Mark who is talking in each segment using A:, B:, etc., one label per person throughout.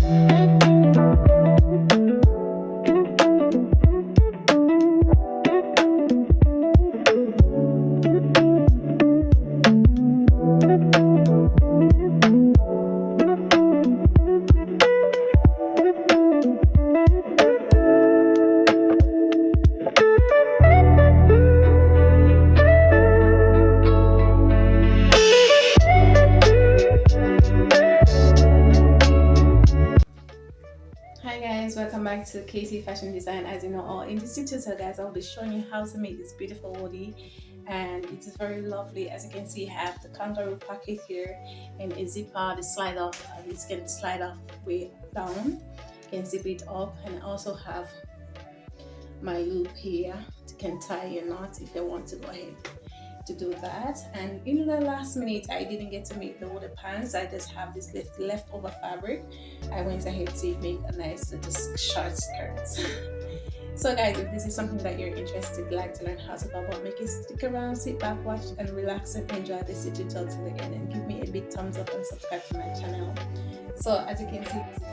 A: Hi guys, welcome back to KC Fashion Design. As you know, all in this tutorial guys, I'll be showing you how to make this beautiful hoodie, and it's very lovely. As you can see, I have the kangaroo pocket here and a zipper, the slide off, and it's going to slide off way down. You can zip it up, and I also have my loop here. You can tie your knot if you want to go ahead to do that. And in the last minute, I didn't get to make the water pants. I just have this leftover fabric. I went ahead to make a nice little short skirt. So guys, if this is something that you're interested, like to learn how to go about, make it, stick around, sit back, watch and relax and enjoy this tutorial to the end, and give me a big thumbs up and subscribe to my channel. So as you can see, this is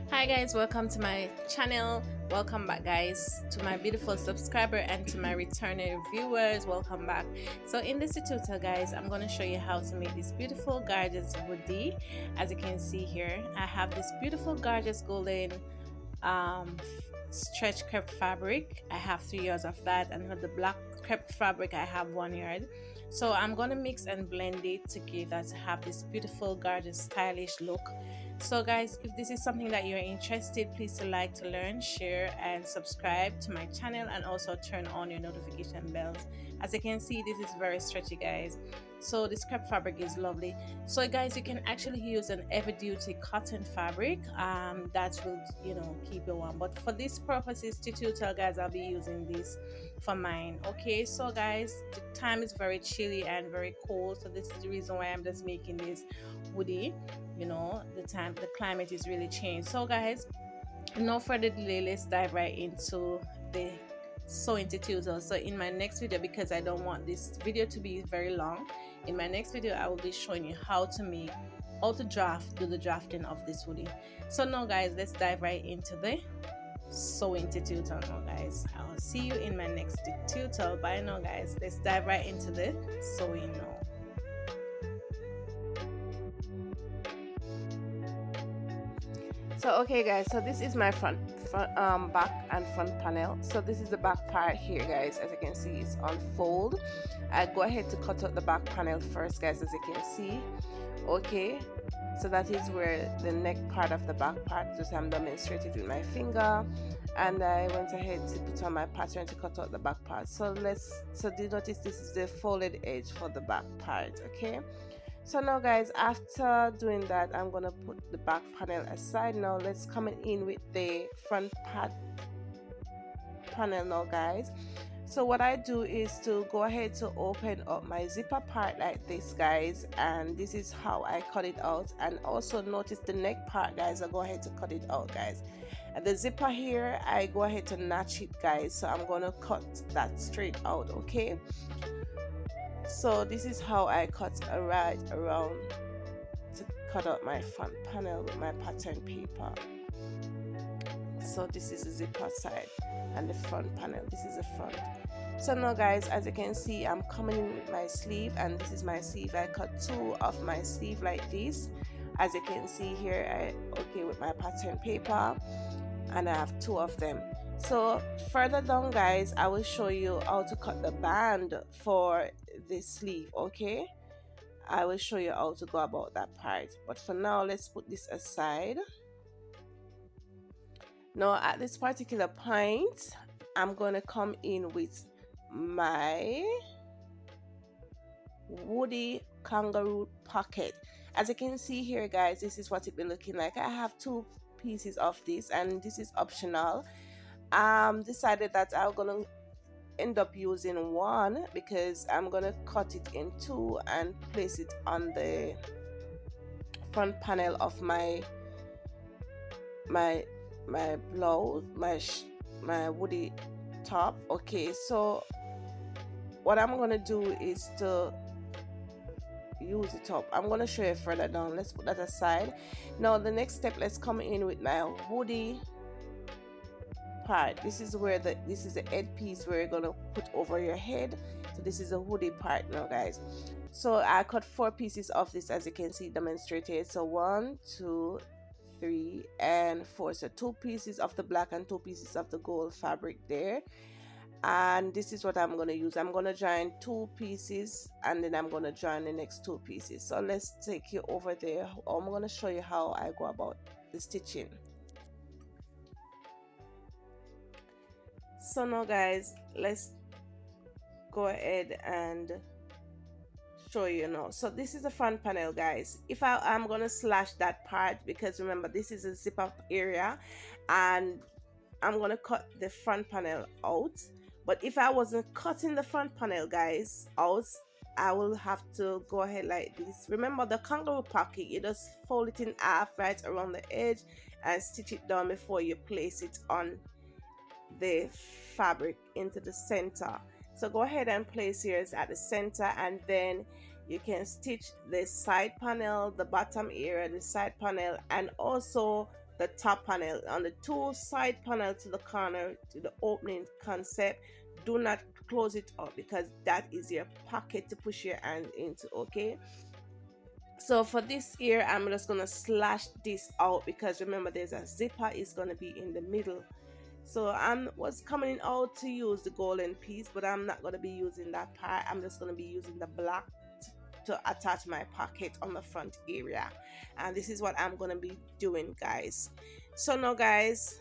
A: hi guys, welcome to my channel. Welcome back guys to my beautiful subscriber and to my returning viewers. Welcome back. So in this tutorial guys, I'm going to show you how to make this beautiful gorgeous hoodie. As you can see here, I have this beautiful gorgeous golden stretch crepe fabric. I have 3 yards of that, and with the black crepe fabric I have 1 yard. So I'm going to mix and blend it together to have this beautiful gorgeous stylish look. So guys, if this is something that you're interested, please to like, to learn, share and subscribe to my channel, and also turn on your notification bells. As you can see, this is very stretchy guys, so this crepe fabric is lovely. So guys, you can actually use an heavy duty cotton fabric that will, you know, keep you warm, but for this purposes tutorial guys, I'll be using this for mine. Okay, so guys, the time is very chilly and very cold, so this is the reason why I'm just making this hoodie. You know, the climate is really changed. So guys, no further delay, let's dive right into the sewing tutorial. So in my next video, because I don't want this video to be very long, in my next video I will be showing you how to do the drafting of this hoodie. So now guys, let's dive right into the sewing tutorial now guys. I'll see you in my next tutorial. Bye now guys, let's dive right into the sewing now. So okay guys, so this is my back and front panel. So this is the back part here guys. As you can see, it's on fold. I go ahead to cut out the back panel first guys, as you can see. Okay, so that is where the neck part of the back part, just I'm demonstrating with my finger, and I went ahead to put on my pattern to cut out the back part. So do you notice this is the folded edge for the back part? Okay, so now guys, after doing that, I'm gonna put the back panel aside. Now let's come in with the front panel now guys. So what I do is to go ahead to open up my zipper part like this guys, and this is how I cut it out. And also notice the neck part guys, I go ahead to cut it out guys. And the zipper here, I go ahead to notch it guys, so I'm gonna cut that straight out. Okay, so this is how I cut right around to cut out my front panel with my pattern paper. So this is the zipper side, and the front panel, this is the front. So now guys, as you can see, I'm coming in with my sleeve, and this is my sleeve. I cut 2 of my sleeve like this, as you can see here. With my pattern paper, and I have 2 of them. So further down guys, I will show you how to cut the band for this sleeve. Okay, I will show you how to go about that part, but for now let's put this aside. Now at this particular point, I'm gonna come in with my Woody kangaroo pocket.
B: As you can see here, guys, this is what it be looking like. I have two pieces of this, and this is optional. Decided that I'm gonna end up using one because I'm gonna cut it in two and place it on the front panel of my my blouse, my woody top. Okay, so what I'm gonna do is to use it up. I'm gonna show you further down. Let's put that aside. Now the next step, let's come in with my hoodie part. This is where this is the head piece where you're gonna put over your head. So this is a hoodie part now, guys. So I cut four pieces of this, as you can see demonstrated. So one, two, three, and four. So two pieces of the black and two pieces of the gold fabric there. And this is what I'm going to use. I'm going to join two pieces, and then I'm going to join the next two pieces. So let's take you over there. I'm going to show you how I go about the stitching. So now, guys, let's go ahead and show you now. So this is the front panel, guys. If I'm gonna slash that part, because remember this is a zip up area, and I'm gonna cut the front panel out. But if I wasn't cutting the front panel, guys, out, I will have to go ahead like this. Remember the kangaroo pocket, you just fold it in half right around the edge and stitch it down before you place it on the fabric into the center. So go ahead and place yours at the center, and then you can stitch the side panel, the bottom area, the side panel, and also the top panel. On the two side panel to the corner, to the opening concept, do not close it up because that is your pocket to push your hand into. Okay, so for this here, I'm just gonna slash this out because remember there's a zipper is gonna be in the middle. So I was coming out to use the golden piece, but I'm not going to be using that part. I'm just going to be using the black to attach my pocket on the front area. And this is what I'm going to be doing, guys. So now, guys,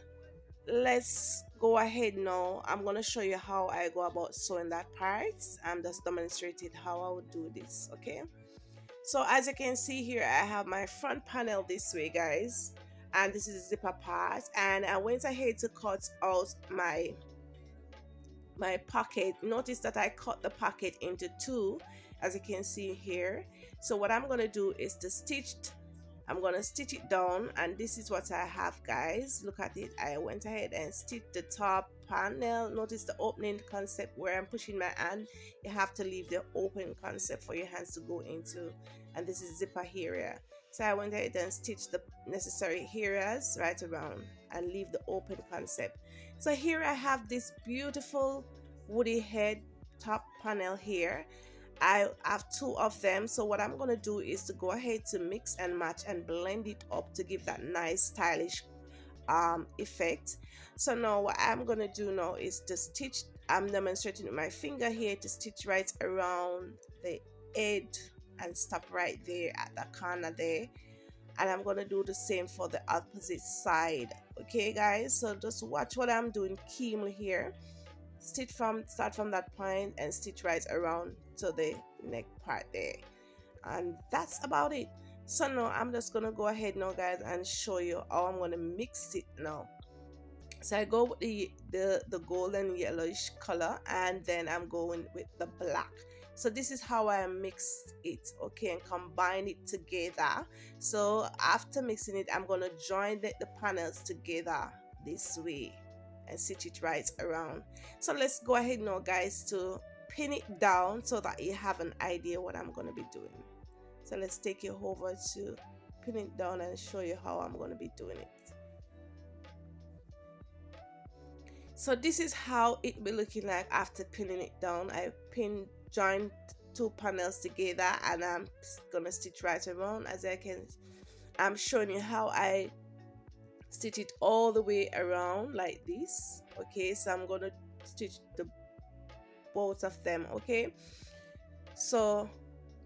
B: let's go ahead now. I'm going to show you how I go about sewing that part. I'm just demonstrating how I would do this, okay? So as you can see here, I have my front panel this way, guys, and this is the zipper part, and I went ahead to cut out my pocket. Notice that I cut the pocket into two, as you can see here. So what I'm going to do is I'm going to stitch it down, and this is what I have, guys. Look at it. I went ahead and stitched the top panel. Notice the opening concept where I'm pushing my hand. You have to leave the open concept for your hands to go into, and this is zipper area. So I went ahead and stitched the necessary areas right around and leave the open concept. So here I have this beautiful woody head top panel here. I have two of them. So what I'm going to do is to go ahead to mix and match and blend it up to give that nice stylish effect. So now what I'm going to do now is to stitch. I'm demonstrating with my finger here to stitch right around the edge and stop right there at the corner there, and I'm gonna do the same for the opposite side. Okay, guys, so just watch what I'm doing keenly here. Start from that point and stitch right around to the neck part there, and that's about it. So now I'm just gonna go ahead now, guys, and show you how I'm gonna mix it now. So I go with the golden yellowish color, and then I'm going with the black. So this is how I mix it, okay, and combine it together. So after mixing it, I'm gonna join the panels together this way and stitch it right around. So let's go ahead now, guys, to pin it down so that you have an idea what I'm gonna be doing. So let's take you over to pin it down and show you how I'm gonna be doing it. So this is how it will be looking like after pinning it down. I joined two panels together, and I'm gonna stitch right around. I'm showing you how I stitch it all the way around like this. Okay, so I'm gonna stitch both of them. Okay, so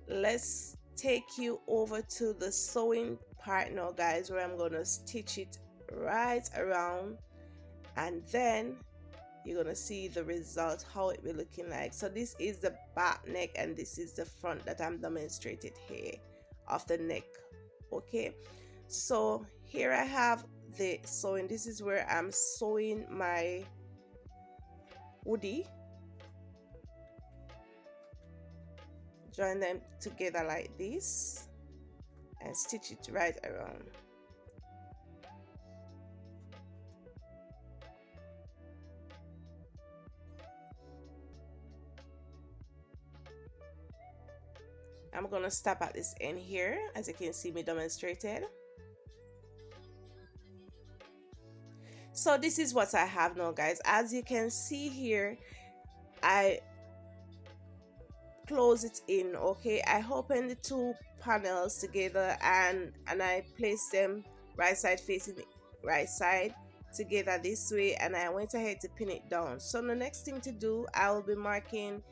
B: let's take you over to the sewing part now, guys, where I'm gonna stitch it right around, and then you're gonna see the result, how it will be looking like. So this is the back neck, and this is the front that I'm demonstrated here of the neck Okay, so here I have the sewing. This is where I'm sewing my hoodie. Join them together like this and stitch it right around. I'm gonna stop at this end here, as you can see me demonstrated. So this is what I have now, guys. As you can see here, I close it in. Okay, I open the two panels together, and I place them right side facing right side together this way, and I went ahead to pin it down. So the next thing to do, I will be marking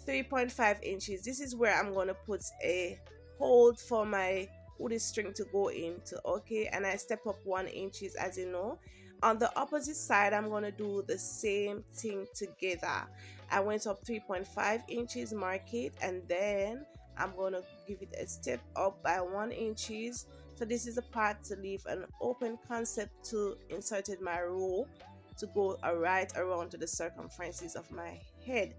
B: 3.5 inches. This is where I'm going to put a hold for my woody string to go into. Okay, and I step up 1 inches, as you know. On the opposite side, I'm going to do the same thing together. I went up 3.5 inches, mark it, and then I'm going to give it a step up by 1 inches. So this is a part to leave an open concept to inserted my rope to go right around to the circumferences of my head,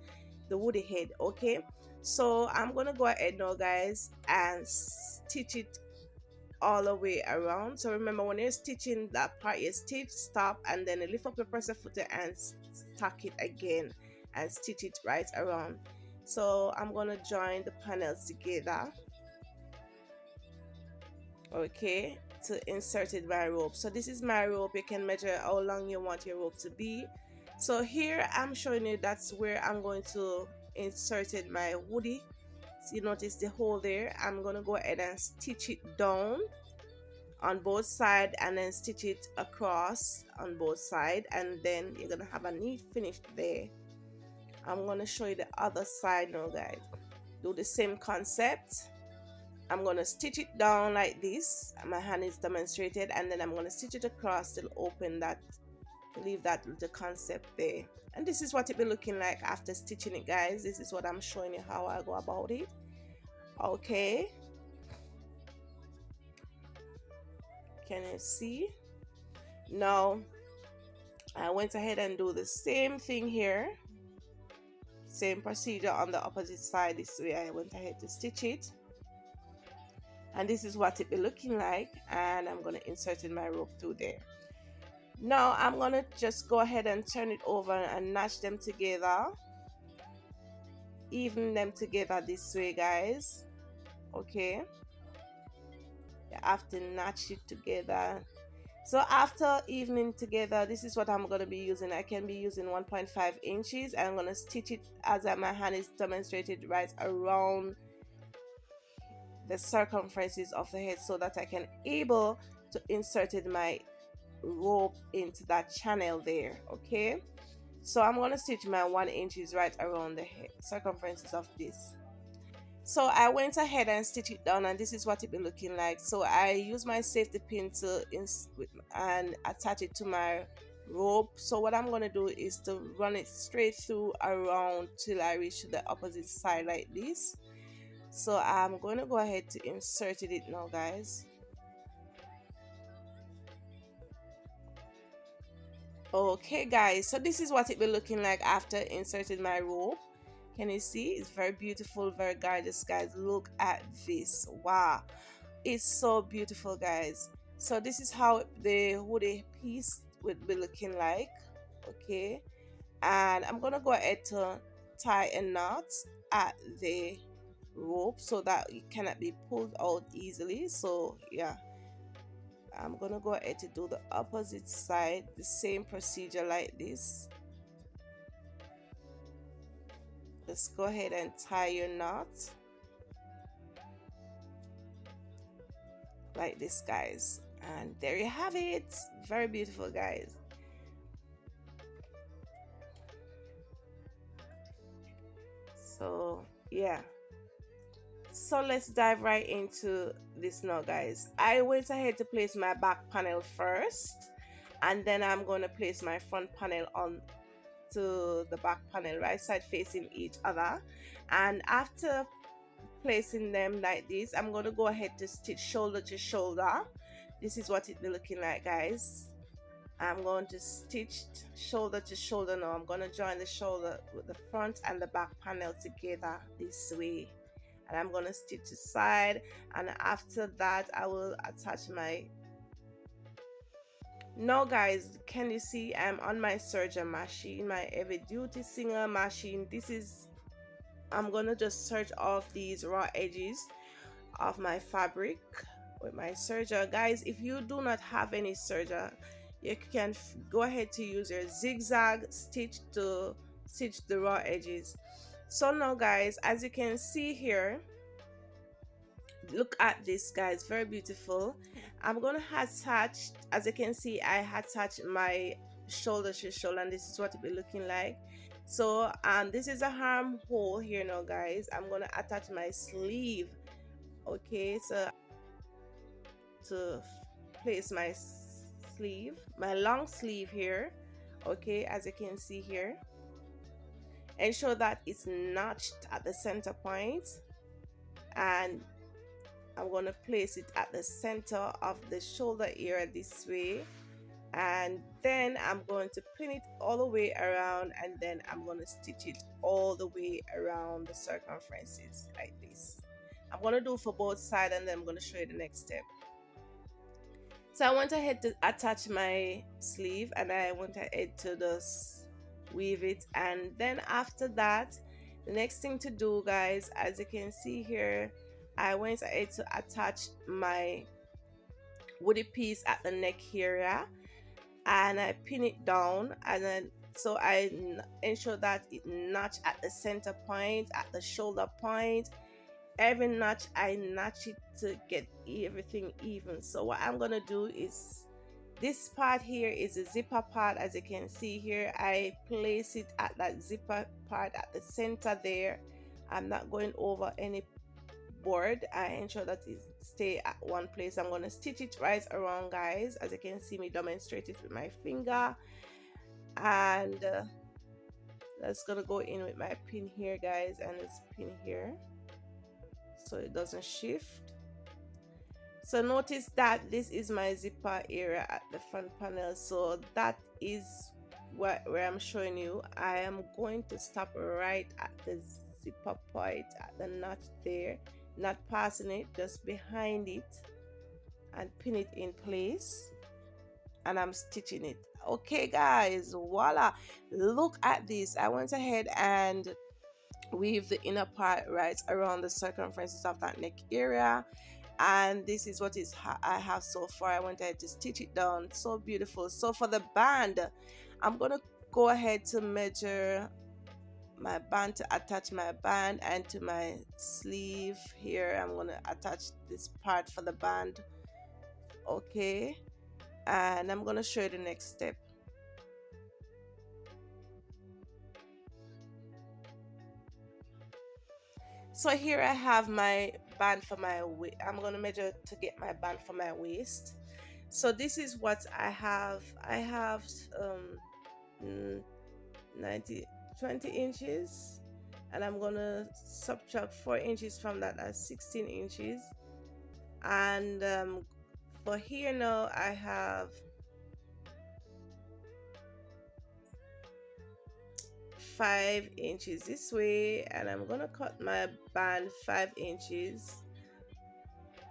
B: the woody head. Okay, so I'm gonna go ahead now, guys, and stitch it all the way around. So remember, when you're stitching that part, you stitch, stop, and then you lift up your presser footer and stack it again and stitch it right around. So I'm gonna join the panels together, okay, to insert it my rope. So this is my rope. You can measure how long you want your rope to be. So here I'm showing you that's where I'm going to insert it my woody. So you notice the hole there. I'm gonna go ahead and stitch it down on both sides and then stitch it across on both sides, and then you're gonna have a neat finish there. I'm gonna show you the other side now, guys. Do the same concept. I'm going to stitch it down like this. My hand is demonstrated, and then I'm going to stitch it across to open that, to leave that little concept there. And this is what it be looking like after stitching it, guys. This is what I'm showing you how I go about it. Okay, can you see? Now I went ahead and do the same thing here, same procedure on the opposite side. This way I went ahead to stitch it, and this is what it be looking like, and I'm going to insert in my rope through there. Now I'm going to just go ahead and turn it over and notch them together, even them together this way, guys. Okay, you have to notch it together. So after evening together, this is what I'm going to be using. I can be using 1.5 inches, and I'm going to stitch it as my hand is demonstrated right around the circumferences of the head, so that I can able to insert it my rope into that channel there. Okay, so I'm going to stitch my 1 inches right around the head, circumferences of this. So I went ahead and stitch it down, and this is what it be looking like. So I use my safety pin to and attach it to my rope. So what I'm going to do is to run it straight through around till I reach the opposite side like this. So I'm going to go ahead to insert it now, guys. Okay, guys, so this is what it be looking like after inserting my rope. Can you see? It's very beautiful, very gorgeous, guys. Look at this. Wow, it's so beautiful, guys. So this is how the hoodie piece would be looking like. Okay, and I'm gonna go ahead to tie a knot at the rope so that it cannot be pulled out easily. So yeah, I'm gonna go ahead to do the opposite side, the same procedure like this. Just go ahead and tie your knot like this, guys, and there you have it. Very beautiful, guys. So yeah, so let's dive right into this now, guys. I went ahead to place my back panel first, and then I'm going to place my front panel on to the back panel, right side facing each other. And after placing them like this, I'm going to go ahead to stitch shoulder to shoulder. This is what it be looking like, guys. I'm going to stitch shoulder to shoulder now. I'm going to join the shoulder with the front and the back panel together this way, and I'm going to stitch the side, and after that I will attach my. Now guys, can you see I'm on my serger machine, my heavy duty singer machine. This is, I'm gonna just serge off these raw edges of my fabric with my serger. Guys, if you do not have any serger, you can go ahead to use your zigzag stitch to stitch the raw edges. So now guys, as you can see here, look at this, guys, very beautiful. I'm gonna attach, as you can see, I attach my shoulder to shoulder, and this is what it be looking like. So this is a armhole here now, guys. I'm gonna attach my sleeve. Okay, so to place my sleeve, my long sleeve here. Okay, as you can see here, ensure that it's notched at the center point, and I'm going to place it at the center of the shoulder area this way, and then I'm going to pin it all the way around, and then I'm going to stitch it all the way around the circumferences like this. I'm going to do for both sides, and then I'm going to show you the next step. So I went ahead to attach my sleeve, and I went ahead to just weave it, and then after that, the next thing to do, guys, as you can see here, I went ahead to attach my woody piece at the neck area, and I pin it down, and then so I ensure that it notch at the center point, at the shoulder point. Every notch I notch it to get everything even. So what I'm gonna do is, this part here is a zipper part. As you can see here, I place it at that zipper part at the center there. I'm not going over any board. I ensure that it stay at one place. I'm going to stitch it right around, guys, as you can see me demonstrate it with my finger, and that's gonna go in with my pin here, guys, and it's pin here so it doesn't shift. So notice that this is my zipper area at the front panel, so that is where I'm showing you. I am going to stop right at the zipper point, at the notch there, not passing it, just behind it, and pin it in place, and I'm stitching it. Okay guys, voila, look at this. I went ahead and weave the inner part right around the circumferences of that neck area, and this is what is I have so far. I went ahead to stitch it down, so beautiful. So for the band, I'm gonna go ahead to measure my band to attach my band, and to my sleeve here I'm going to attach this part for the band. Okay, and I'm going to show you the next step. So here I have my band for my waist. I'm going to measure to get my band for my waist. So this is what I have. I have 20 inches, and I'm gonna subtract 4 inches from that, as 16 inches. And for here now I have 5 inches this way, and I'm gonna cut my band 5 inches,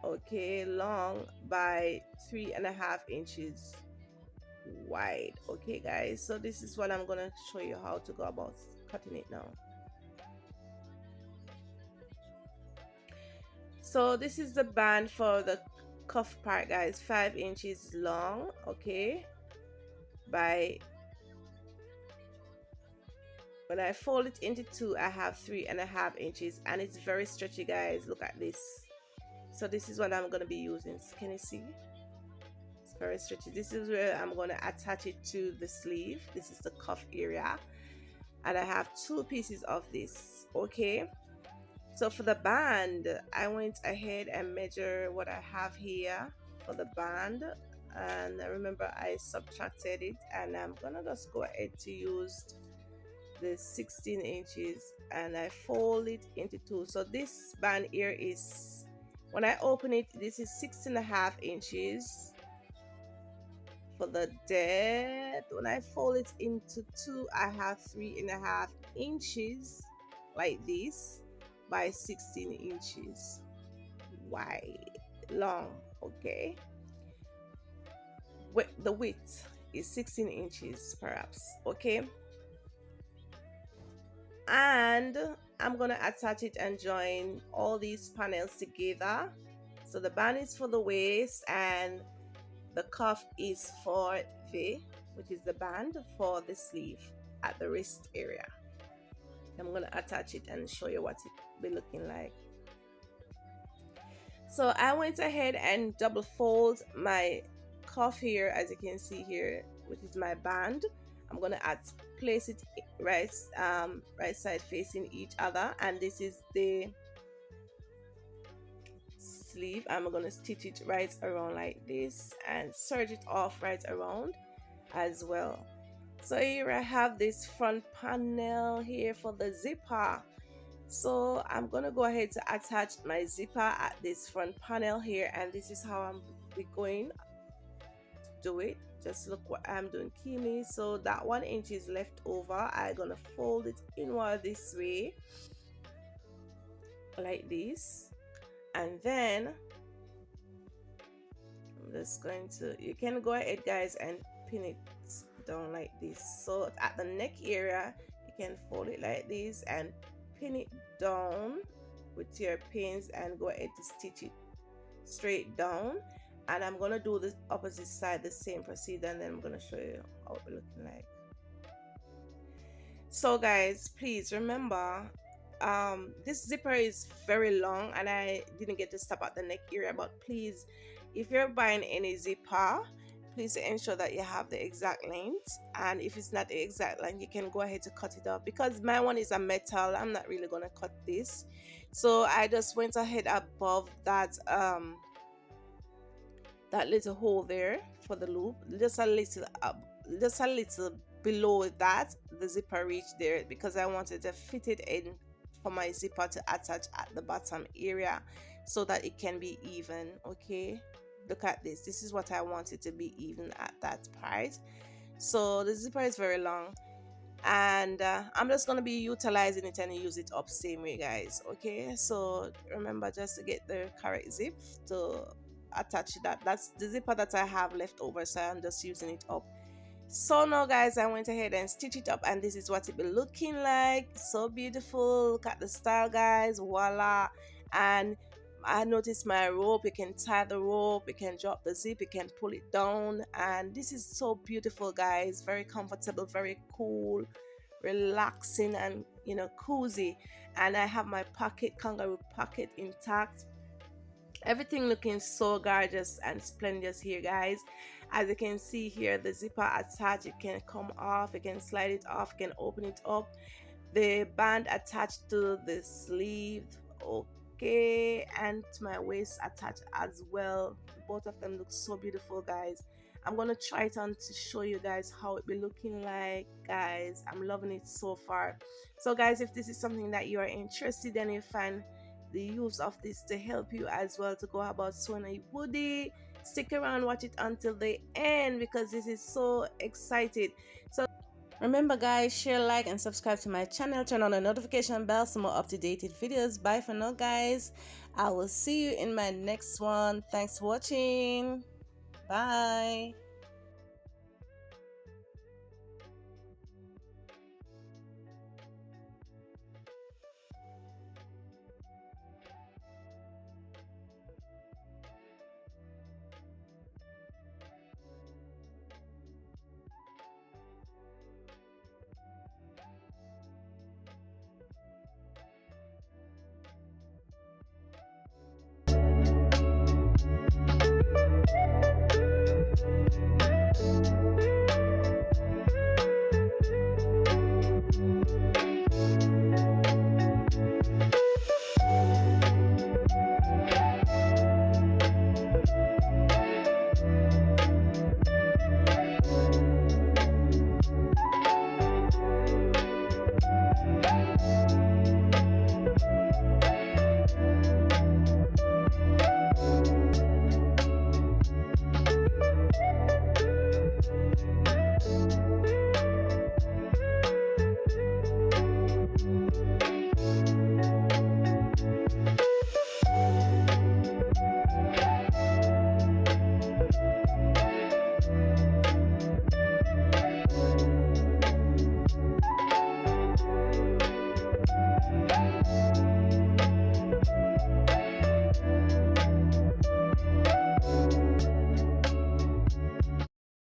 B: okay, long by 3.5 inches wide. Okay guys, so this is what I'm gonna show you how to go about cutting it now. So this is the band for the cuff part, guys, 5 inches long, okay, by, when I fold it into two, I have 3.5 inches, and it's very stretchy, guys. Look at this. So this is what I'm going to be using. Can you see? It's very stretchy. This is where I'm going to attach it to the sleeve. This is the cuff area, and I have 2 pieces of this. Okay, so for the band, I went ahead and measure what I have here for the band, and remember I subtracted it, and I'm gonna just go ahead to use the 16 inches and I fold it into two. So this band here is, when I open it, this is 16.5 inches for the depth. When I fold it into two, I have 3.5 inches like this by 16 inches wide long. Okay, the width is 16 inches perhaps. Okay, and I'm gonna attach it and join all these panels together. So the band is for the waist and the cuff is for which is the band for the sleeve at the wrist area. I'm gonna attach it and show you what it be looking like. So I went ahead and double fold my cuff here, as you can see here, which is my band. I'm gonna place it right side facing each other, and this is the sleeve. I'm gonna stitch it right around like this and serge it off right around as well. So here I have this front panel here for the zipper. So I'm gonna go ahead to attach my zipper at this front panel here, and this is how I'm going to do it. Just look what I'm doing, Kimi. So that 1 inch is left over. I'm gonna fold it inward this way like this, and then I'm just going to, you can go ahead guys and pin it down like this. So at the neck area you can fold it like this and pin it down with your pins and go ahead to stitch it straight down. And I'm gonna do the opposite side, the same procedure, and then I'm gonna show you how it's looking like. So guys, please remember, this zipper is very long and I didn't get to stop at the neck area, but please, if you're buying any zipper, please ensure that you have the exact length, and if it's not the exact length, you can go ahead to cut it off. Because my one is a metal, I'm not really gonna cut this, so I just went ahead above that that little hole there for the loop, just a little up, just a little below that the zipper reach there, because I wanted to fit it in for my zipper to attach at the bottom area so that it can be even. Okay, look at this, this is what I wanted to be even at that part. So the zipper is very long, and I'm just going to be utilizing it and use it up same way guys. Okay, so remember just to get the correct zip to attach that. That's the zipper that I have left over, so I'm just using it up. So now guys, I went ahead and stitch it up, and this is what it be looking like. So beautiful, look at the style guys, voila. And I noticed my rope, you can tie the rope, you can drop the zip, you can pull it down, and this is so beautiful guys, very comfortable, very cool, relaxing, and you know, cozy. And I have my pocket, kangaroo pocket intact. Everything looking so gorgeous and splendid here guys. As you can see here, the zipper attached, it can come off, you can slide it off, you can open it up. The band attached to the sleeve, okay, and to my waist attached as well. Both of them look so beautiful guys. I'm gonna try it on to show you guys how it be looking like guys. I'm loving it so far. So guys, if this is something that you are interested in, you find the use of this to help you as well to go about sewing a hoodie, stick around, watch it until the end, because this is so exciting. So remember guys, share, like, and subscribe to my channel, turn on the notification bell for more up-to-date videos. Bye for now guys, I will see you in my next one. Thanks for watching. Bye.